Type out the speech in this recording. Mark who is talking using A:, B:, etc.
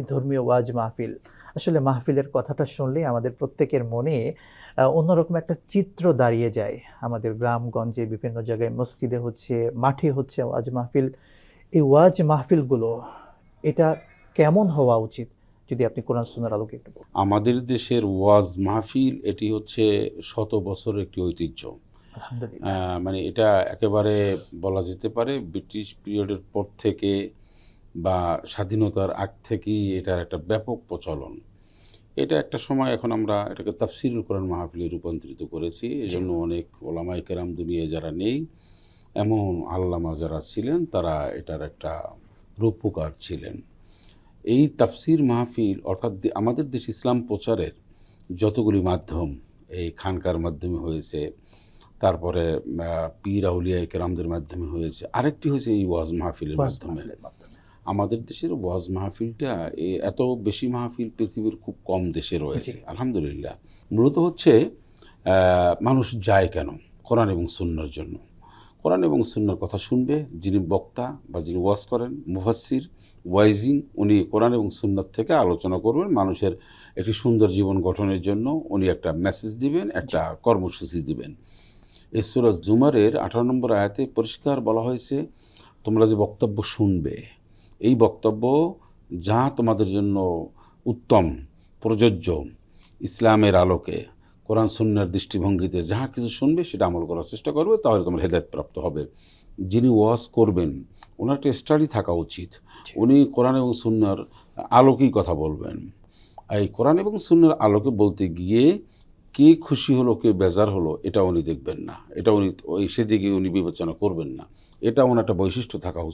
A: ধর্মীয় ওয়াজ মাহফিল। আসলে মাহফিলের কথাটা শুনলেই আমাদের প্রত্যেকের মনে অন্যরকম একটা চিত্র দাঁড়িয়ে যায়। আমাদের গ্রামগঞ্জে বিভিন্ন জায়গায় মসজিদে হচ্ছে, মাঠে হচ্ছে ওয়াজ মাহফিল। এই ওয়াজ মাহফিলগুলো এটা কেমন হওয়া উচিত? যদি আপনি কোরআন সুন্নাহর আলোকে একটু বলতেন।
B: আমাদের দেশের ওয়াজ মাহফিল এটি হচ্ছে শত বছরের একটি ঐতিহ্য।
A: আলহামদুলিল্লাহ।
B: মানে এটা একেবারে বলা যেতে পারে ব্রিটিশ পিরিয়ডের পর থেকে বা স্বাধীনতার আগ থেকেই এটার একটা ব্যাপক প্রচলন। এটা একটা সময় এখন আমরা এটাকে তাফসিরুল কোরআন মাহফিলে রূপান্তরিত করেছি।
A: জি।
B: এজন্য অনেক ওলামায়ে কেরাম দুনিয়ায় যারা নেই, এমন আল্লামা যারা ছিলেন তারা এটার একটা রূপকার ছিলেন। এই তাফসির মাহফিল অর্থাৎ আমাদের দেশ ইসলাম প্রচারের যতগুলি মাধ্যম, এই খানকার মাধ্যমে হয়েছে, তারপরে পীর আউলিয়ায়ে কেরামদের মাধ্যমে হয়েছে, আরেকটি হয়েছে এই ওয়াজ মাহফিলের
A: ওয়াজ
B: মাধ্যমে।
A: মাহফিলের মাধ্যমে।
B: আমাদের দেশের ওয়াজ মাহফিলটা এত বেশি মাহফিল পৃথিবীর খুব কম দেশে
A: জি।
B: রয়েছে আলহামদুলিল্লাহ। মূলত হচ্ছে মানুষ যায় কেন? কোরআন এবং সুন্নাহর জন্য। কোরআন এবং সুন্নাহর কথা শুনবে, যিনি বক্তা বা যিনি ওয়াজ করেন, মুফাসসির, ওয়াইজিন, উনি কোরআন এবং সুন্নাহ থেকে আলোচনা করবেন। মানুষের একটি সুন্দর জীবন গঠনের জন্য উনি একটা মেসেজ দিবেন, একটা কর্মসূচি দিবেন। এই সূরা জুমারের 18 নম্বর আয়াতে পরিষ্কার বলা হয়েছে, তোমরা যে বক্তব্য শুনবে, এই বক্তব্য যা তোমাদের জন্য উত্তম, প্রযোজ্য, ইসলামের আলোকে, কোরআন সুন্নাহর দৃষ্টিভঙ্গিতে যাহা কিছু শুনবে সেটা আমল করার চেষ্টা করবে, তাহলে তোমার হেদায়েত প্রাপ্ত হবে। যিনি ওয়াজ করবেন ওনার একটা স্টাডি থাকা উচিত। উনি কোরআন এবং সুন্নাহর আলোকেই কথা বলবেন। এই কোরআন এবং সুন্নাহর আলোকে বলতে গিয়ে কে খুশি হলো, কে বেজার হলো, এটা উনি দেখবেন না। এটা উনি সেদিকে উনি বিবেচনা করবেন না। এটা ওনার একটা বৈশিষ্ট্য থাকা উচিত।